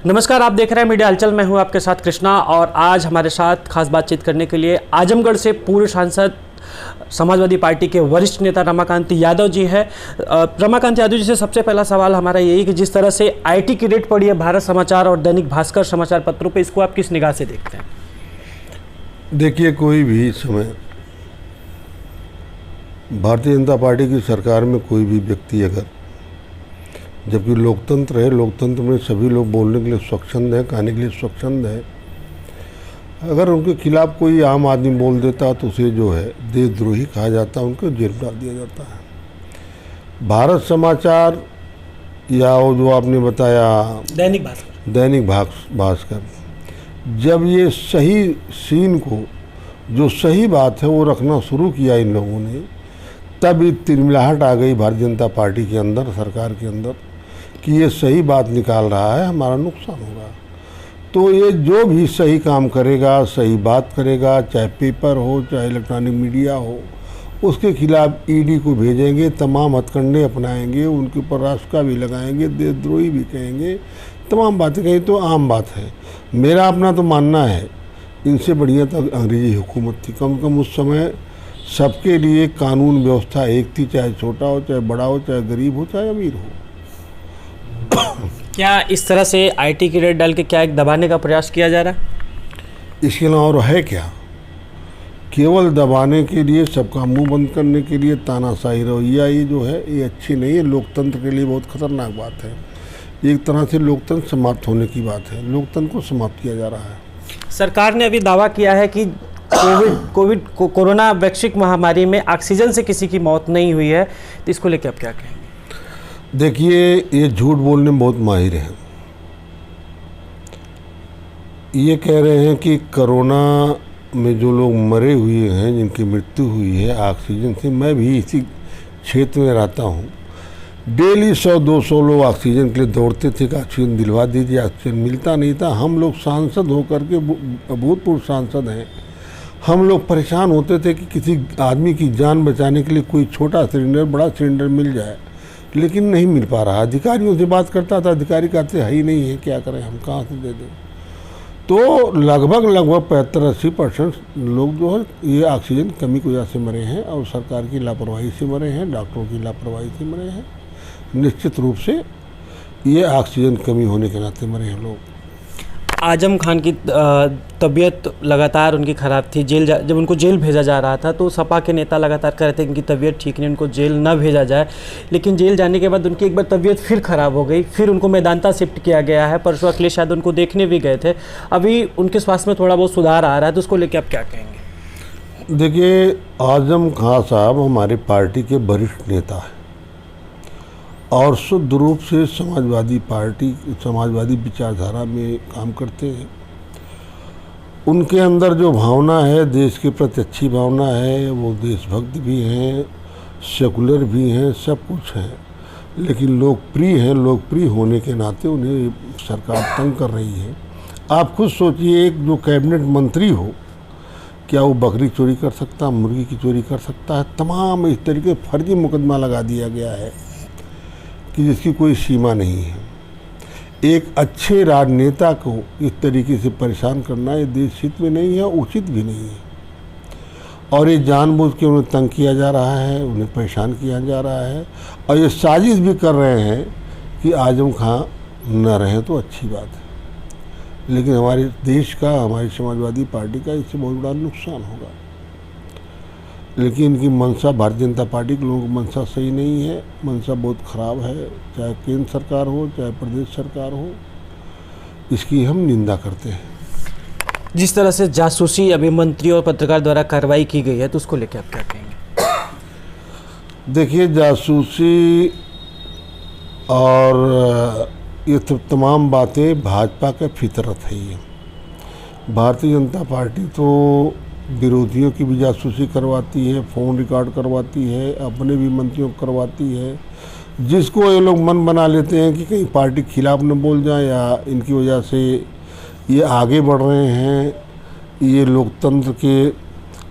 नमस्कार, आप देख रहे हैं मीडिया हलचल। मैं हूं आपके साथ कृष्णा और आज हमारे साथ खास बातचीत करने के लिए आजमगढ़ से पूर्व सांसद समाजवादी पार्टी के वरिष्ठ नेता रमाकांत यादव जी है। रमाकांत यादव जी से सबसे पहला सवाल हमारा यही कि जिस तरह से आईटी की रेट पड़ी है भारत समाचार और दैनिक भास्कर समाचार पत्रों पे, इसको आप किस निगाह से देखते हैं? देखिए, कोई भी समय भारतीय जनता पार्टी की सरकार में कोई भी व्यक्ति अगर, जबकि लोकतंत्र है, लोकतंत्र में सभी लोग बोलने के लिए स्वच्छंद हैं, कहने के लिए स्वच्छंद है, अगर उनके खिलाफ कोई आम आदमी बोल देता तो उसे जो है देशद्रोही कहा जाता, उनको जेल डाल दिया जाता है। भारत समाचार या वो जो आपने बताया दैनिक भास्कर, जब ये सही सीन को, जो सही बात है वो रखना शुरू किया इन लोगों ने, तब ये तिरमिलाहट आ गई भारतीय जनता पार्टी के अंदर, सरकार के अंदर, कि ये सही बात निकाल रहा है, हमारा नुकसान होगा। तो ये जो भी सही काम करेगा, सही बात करेगा, चाहे पेपर हो चाहे इलेक्ट्रॉनिक मीडिया हो, उसके खिलाफ ईडी को भेजेंगे, तमाम हथकंडे अपनाएंगे, उनके ऊपर रास्ता भी लगाएंगे, देशद्रोही भी कहेंगे, तमाम बातें कहें तो आम बात है। मेरा अपना तो मानना है इनसे बढ़िया तो अंग्रेजी हुकूमत थी। कम से कम उस समय सबके लिए कानून व्यवस्था एक थी, चाहे छोटा हो चाहे बड़ा हो, चाहे गरीब हो चाहे अमीर हो। क्या इस तरह से आईटी की रेट डाल के क्या एक दबाने का प्रयास किया जा रहा है? इसके अलावा और है क्या? केवल दबाने के लिए, सबका मुंह बंद करने के लिए तानाशाही रवैया ये जो है ये अच्छी नहीं है, लोकतंत्र के लिए बहुत खतरनाक बात है। एक तरह से लोकतंत्र समाप्त होने की बात है, लोकतंत्र को समाप्त किया जा रहा है। सरकार ने अभी दावा किया है कि कोरोना वैश्विक महामारी में ऑक्सीजन से किसी की मौत नहीं हुई है, तो इसको लेकर आप क्या कहेंगे? देखिए, ये झूठ बोलने में बहुत माहिर हैं। ये कह रहे हैं कि कोरोना में जो लोग मरे हुए हैं, जिनकी मृत्यु हुई है ऑक्सीजन से, मैं भी इसी क्षेत्र में रहता हूँ, डेली 100-200 लोग ऑक्सीजन के लिए दौड़ते थे कि ऑक्सीजन दिलवा दीजिए, ऑक्सीजन मिलता नहीं था। हम लोग सांसद होकर के, भूतपूर्व सांसद हैं, हम लोग परेशान होते थे कि किसी आदमी की जान बचाने के लिए कोई छोटा सिलेंडर, बड़ा सिलेंडर मिल जाए, लेकिन नहीं मिल पा रहा। अधिकारियों से बात करता था, अधिकारी कहते है ही नहीं है, क्या करें, हम कहाँ से दे दें। तो लगभग 75-80% लोग जो है ये ऑक्सीजन कमी की वजह से मरे हैं और सरकार की लापरवाही से मरे हैं, डॉक्टरों की लापरवाही से मरे हैं। निश्चित रूप से ये ऑक्सीजन कमी होने के नाते मरे हैं लोग। आजम खान की तबीयत लगातार उनकी ख़राब थी। जब उनको जेल भेजा जा रहा था तो सपा के नेता लगातार कह रहे थे कि उनकी तबीयत ठीक नहीं, उनको जेल न भेजा जाए, लेकिन जेल जाने के बाद उनकी एक बार तबीयत फिर ख़राब हो गई, फिर उनको मेदांता शिफ्ट किया गया है। परसों अखिलेश यादव उनको देखने भी गए थे। अभी उनके स्वास्थ्य में थोड़ा बहुत सुधार आ रहा है, तो उसको लेकर आप क्या कहेंगे? देखिए, आजम खान साहब हमारी पार्टी के वरिष्ठ नेता हैं और शुद्ध रूप से समाजवादी पार्टी, समाजवादी विचारधारा में काम करते हैं। उनके अंदर जो भावना है, देश के प्रति अच्छी भावना है, वो देशभक्त भी हैं, सेकुलर भी हैं, सब कुछ हैं, लेकिन लोकप्रिय हैं। लोकप्रिय होने के नाते उन्हें सरकार तंग कर रही है। आप खुद सोचिए, एक जो कैबिनेट मंत्री हो, क्या वो बकरी चोरी कर सकता, मुर्गी की चोरी कर सकता है? तमाम इस तरीके फर्जी मुकदमा लगा दिया गया है कि जिसकी कोई सीमा नहीं है। एक अच्छे राजनेता को इस तरीके से परेशान करना ये देश हित में नहीं है, उचित भी नहीं है। और ये जानबूझ के उन्हें तंग किया जा रहा है, उन्हें परेशान किया जा रहा है, और ये साजिश भी कर रहे हैं कि आजम खां न रहें तो अच्छी बात है, लेकिन हमारे देश का, हमारी समाजवादी पार्टी का इससे बहुत बड़ा नुकसान होगा। लेकिन इनकी मंशा, भारतीय जनता पार्टी के लोगों की मंशा सही नहीं है, मंशा बहुत ख़राब है। चाहे केंद्र सरकार हो चाहे प्रदेश सरकार हो, इसकी हम निंदा करते हैं। जिस तरह से जासूसी अभी मंत्री और पत्रकार द्वारा कार्रवाई की गई है, तो उसको लेकर आप क्या कहेंगे? देखिए, जासूसी और ये तमाम बातें भाजपा का फितरत है। ये भारतीय जनता पार्टी तो विरोधियों की भी जासूसी करवाती है, फ़ोन रिकॉर्ड करवाती है, अपने भी मंत्रियों को करवाती है, जिसको ये लोग मन बना लेते हैं कि कहीं पार्टी के खिलाफ न बोल जाए, या इनकी वजह से ये आगे बढ़ रहे हैं, ये लोकतंत्र के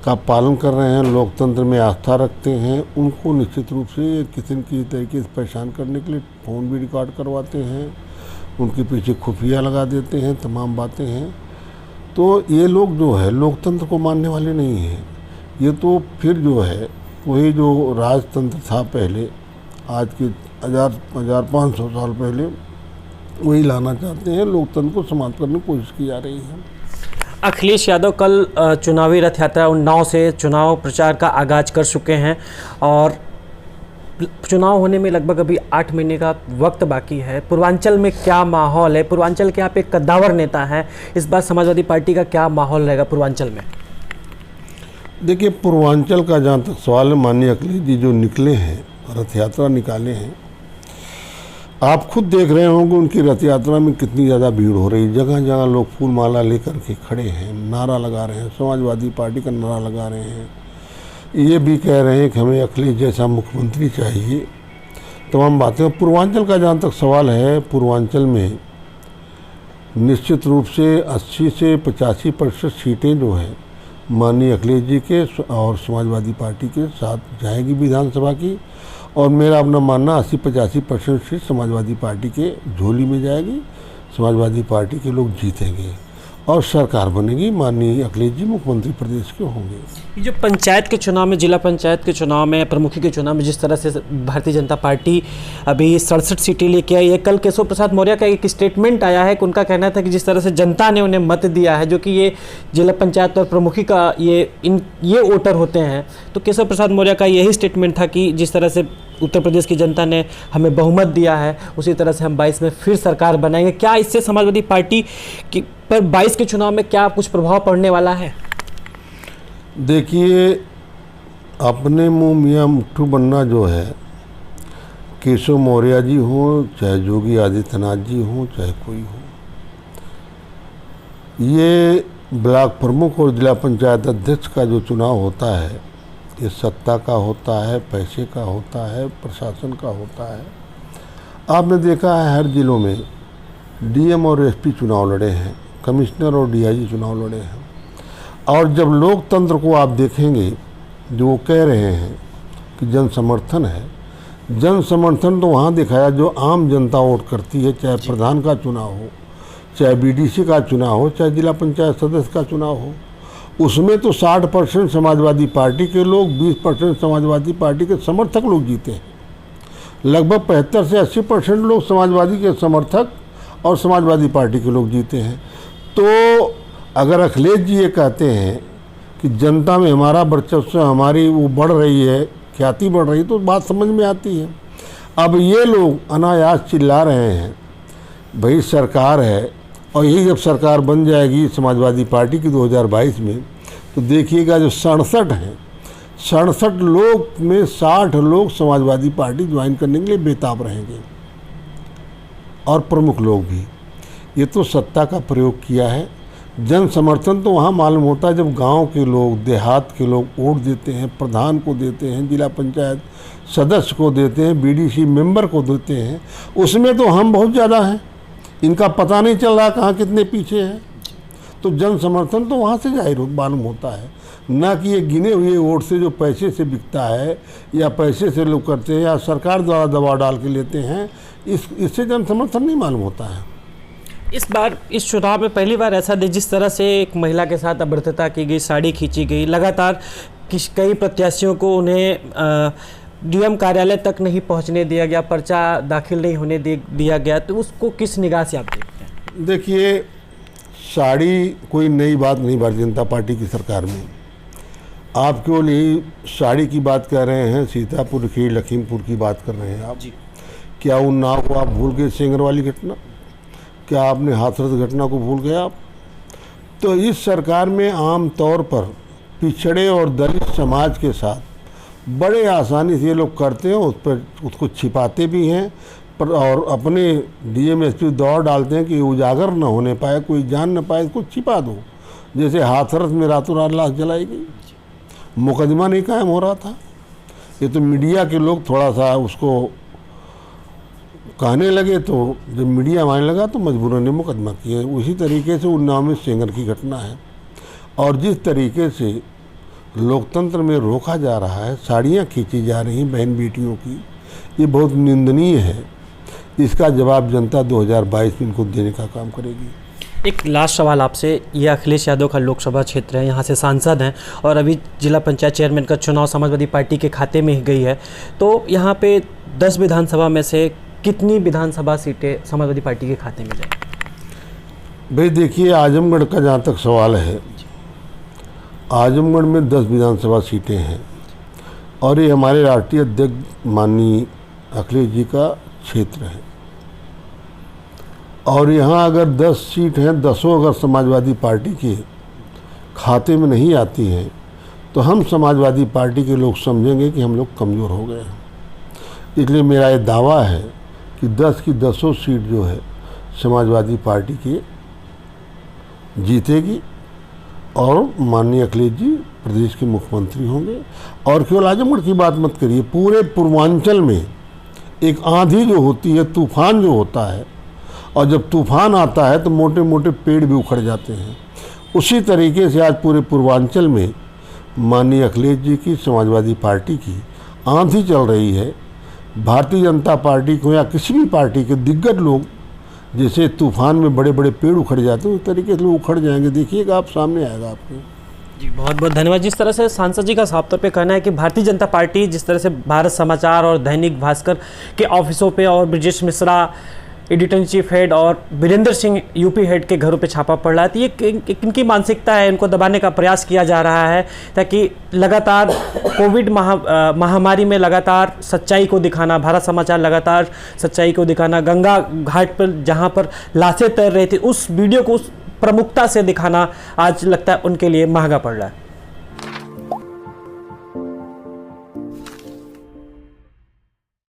का पालन कर रहे हैं, लोकतंत्र में आस्था रखते हैं, उनको निश्चित रूप से किसी न किसी तरीके से परेशान करने के लिए फ़ोन भी रिकॉर्ड करवाते हैं, उनके पीछे खुफिया लगा देते हैं, तमाम बातें हैं। तो ये लोग जो है लोकतंत्र को मानने वाले नहीं हैं। ये तो फिर जो है वही जो राजतंत्र था पहले, आज के 1500 साल पहले, वही लाना चाहते हैं। लोकतंत्र को समाप्त करने की कोशिश की जा रही है। अखिलेश यादव कल चुनावी रथ यात्रा उन्नाव से चुनाव प्रचार का आगाज कर चुके हैं और चुनाव होने में लगभग अभी 8 महीने का वक्त बाकी है। पूर्वांचल में क्या माहौल है? पूर्वांचल के आप एक कद्दावर नेता हैं, इस बार समाजवादी पार्टी का क्या माहौल रहेगा पूर्वांचल में? देखिए, पूर्वांचल का जहाँ तक सवाल है, माननीय अखिलेश जी जो निकले हैं, रथ यात्रा निकाले हैं, आप खुद देख रहे होंगे उनकी रथ यात्रा में कितनी ज़्यादा भीड़ हो रही है। जगह जगह लोग फूल माला लेकर के खड़े हैं, नारा लगा रहे हैं, समाजवादी पार्टी का नारा लगा रहे हैं। ये भी कह रहे हैं कि हमें अखिलेश जैसा मुख्यमंत्री चाहिए, तमाम बातें। पूर्वांचल का जहाँ तक सवाल है, पूर्वांचल में निश्चित रूप से 80 से 85% सीटें जो हैं माननीय अखिलेश जी के और समाजवादी पार्टी के साथ जाएगी विधानसभा की। और मेरा अपना मानना 80-85% सीट समाजवादी पार्टी के झोली में जाएगी। समाजवादी पार्टी के लोग जीतेंगे और सरकार बनेगी। माननीय अखिलेश जी मुख्यमंत्री प्रदेश के होंगे। ये जो पंचायत के चुनाव में, जिला पंचायत के चुनाव में, प्रमुखी के चुनाव में जिस तरह से भारतीय जनता पार्टी अभी 67 सीटें लेके आई है, कल केशव प्रसाद मौर्य का एक स्टेटमेंट आया है कि उनका कहना था कि जिस तरह से जनता ने उन्हें मत दिया है, जो कि ये जिला पंचायत और प्रमुखी का ये वोटर होते हैं, तो केशव प्रसाद मौर्य का यही स्टेटमेंट था कि जिस तरह से उत्तर प्रदेश की जनता ने हमें बहुमत दिया है, उसी तरह से हम 22 में फिर सरकार बनाएंगे। क्या इससे समाजवादी पार्टी की पर 22 के चुनाव में क्या कुछ प्रभाव पड़ने वाला है? देखिए, अपने मुंह मियाँ मुट्ठू बनना जो है, केशव मौर्य जी हों, चाहे योगी आदित्यनाथ जी हों, चाहे कोई हो, ये ब्लॉक प्रमुख और जिला पंचायत अध्यक्ष का जो चुनाव होता है, ये सत्ता का होता है, पैसे का होता है, प्रशासन का होता है। आपने देखा है हर जिलों में डीएम और एसपी चुनाव लड़े हैं, कमिश्नर और डीआईजी चुनाव लड़े हैं। और जब लोकतंत्र को आप देखेंगे, जो वो कह रहे हैं कि जन समर्थन है, जन समर्थन तो वहाँ दिखाया जो आम जनता वोट करती है, चाहे प्रधान का चुनाव हो, चाहे बीडीसी का चुनाव हो, चाहे जिला पंचायत सदस्य का चुनाव हो। उसमें तो 60% समाजवादी पार्टी के लोग, 20% समाजवादी पार्टी के समर्थक लोग जीते हैं। लगभग 75 से 80% लोग समाजवादी के समर्थक और समाजवादी पार्टी के लोग जीते हैं। तो अगर अखिलेश जी ये कहते हैं कि जनता में हमारा वर्चस्व, हमारी वो बढ़ रही है, ख्याति बढ़ रही है, तो बात समझ में आती है। अब ये लोग अनायास चिल्ला रहे हैं, भाई सरकार है, और यही जब सरकार बन जाएगी समाजवादी पार्टी की 2022 में, तो देखिएगा जो 67 हैं, 67 लोग में 60 लोग समाजवादी पार्टी ज्वाइन करने के लिए बेताब रहेंगे, और प्रमुख लोग भी। ये तो सत्ता का प्रयोग किया है। जन समर्थन तो वहाँ मालूम होता है जब गांव के लोग, देहात के लोग वोट देते हैं, प्रधान को देते हैं, जिला पंचायत सदस्य को देते हैं, बीडीसी मेंबर को देते हैं। उसमें तो हम बहुत ज़्यादा हैं, इनका पता नहीं चल रहा कहाँ कितने पीछे हैं। तो जन समर्थन तो वहाँ से जाहिर मालूम होता है, ना कि ये गिने हुए वोट से जो पैसे से बिकता है या पैसे से लोग करते हैं या सरकार द्वारा दबाव डाल के लेते हैं, इससे जन समर्थन नहीं मालूम होता है। इस बार इस चुनाव में पहली बार ऐसा जिस तरह से एक महिला के साथ अभद्रता की गई, साड़ी खींची गई, लगातार कई प्रत्याशियों को उन्हें डीएम कार्यालय तक नहीं पहुंचने दिया गया, पर्चा दाखिल नहीं होने दिया गया, तो उसको किस निगाह से आप देखते हैं? देखिए, साड़ी कोई नई बात नहीं भारतीय जनता पार्टी की सरकार में। आप केवल यही साड़ी की बात कर रहे हैं, सीतापुर की, लखीमपुर की बात कर रहे हैं आप जी। क्या उन्नाव को आप भूल गए? सेंगर वाली घटना, क्या आपने हाथरस घटना को भूल गए आप? तो इस सरकार में आम तौर पर पिछड़े और दलित समाज के साथ बड़े आसानी से ये लोग करते हैं, उस पर उसको छिपाते भी हैं, पर और अपने डीएम एसपी दौड़ डालते हैं कि उजागर न होने पाए, कोई जान न पाए, इसको छिपा दो। जैसे हाथरस में रातों रात लाश जलाई गई, मुकदमा नहीं कायम हो रहा था। ये तो मीडिया के लोग थोड़ा सा उसको कहने लगे, तो जब मीडिया आने लगा तो मजबूरन ने मुकदमा किया। उसी तरीके से उन्नाव में सेंगर की घटना है। और जिस तरीके से लोकतंत्र में रोका जा रहा है, साड़ियाँ खींची जा रही बहन बेटियों की, ये बहुत निंदनीय है। इसका जवाब जनता 2022 में इनको देने का काम करेगी। एक लास्ट सवाल आपसे, ये अखिलेश यादव का लोकसभा क्षेत्र है, यहाँ से सांसद हैं और अभी जिला पंचायत चेयरमैन का चुनाव समाजवादी पार्टी के खाते में ही गई है, तो यहाँ पे 10 विधानसभा में से कितनी विधानसभा सीटें समाजवादी पार्टी के खाते में जाए? भाई देखिए, आजमगढ़ का जहाँ तक सवाल है, आजमगढ़ में 10 विधानसभा सीटें हैं और ये हमारे राष्ट्रीय अध्यक्ष माननीय अखिलेश जी का क्षेत्र है। और यहाँ अगर 10 सीट हैं, 10 अगर समाजवादी पार्टी के खाते में नहीं आती हैं तो हम समाजवादी पार्टी के लोग समझेंगे कि हम लोग कमज़ोर हो गए हैं। इसलिए मेरा ये दावा है कि 10 की 10 सीट जो है समाजवादी पार्टी की जीतेगी और माननीय अखिलेश जी प्रदेश के मुख्यमंत्री होंगे। और केवल आजमगढ़ की बात मत करिए, पूरे पूर्वांचल में एक आंधी जो होती है, तूफान जो होता है, और जब तूफान आता है तो मोटे मोटे पेड़ भी उखड़ जाते हैं। उसी तरीके से आज पूरे पूर्वांचल में माननीय अखिलेश जी की समाजवादी पार्टी की आंधी चल रही है। भारतीय जनता पार्टी को या किसी भी पार्टी के दिग्गज लोग जैसे तूफान में बड़े बड़े पेड़ उखड़ जाते हैं, उस तरीके से लोग उखड़ जाएंगे। देखिएगा आप, सामने आएगा आपके। जी बहुत बहुत धन्यवाद। जिस तरह से सांसद जी का साफ तौर पे कहना है कि भारतीय जनता पार्टी जिस तरह से भारत समाचार और दैनिक भास्कर के ऑफिसों पे और Brajesh Mishra editor in chief head और वीरेंद्र सिंह यूपी हेड के घरों पे छापा पड़ रहा है, तो ये किनकी मानसिकता है? इनको दबाने का प्रयास किया जा रहा है ताकि लगातार कोविड महामारी में लगातार सच्चाई को दिखाना, भारत समाचार लगातार सच्चाई को दिखाना, गंगा घाट पर जहां पर लाशें तैर रही थी उस वीडियो को उस प्रमुखता से दिखाना आज लगता है उनके लिए महंगा पड़ रहा है।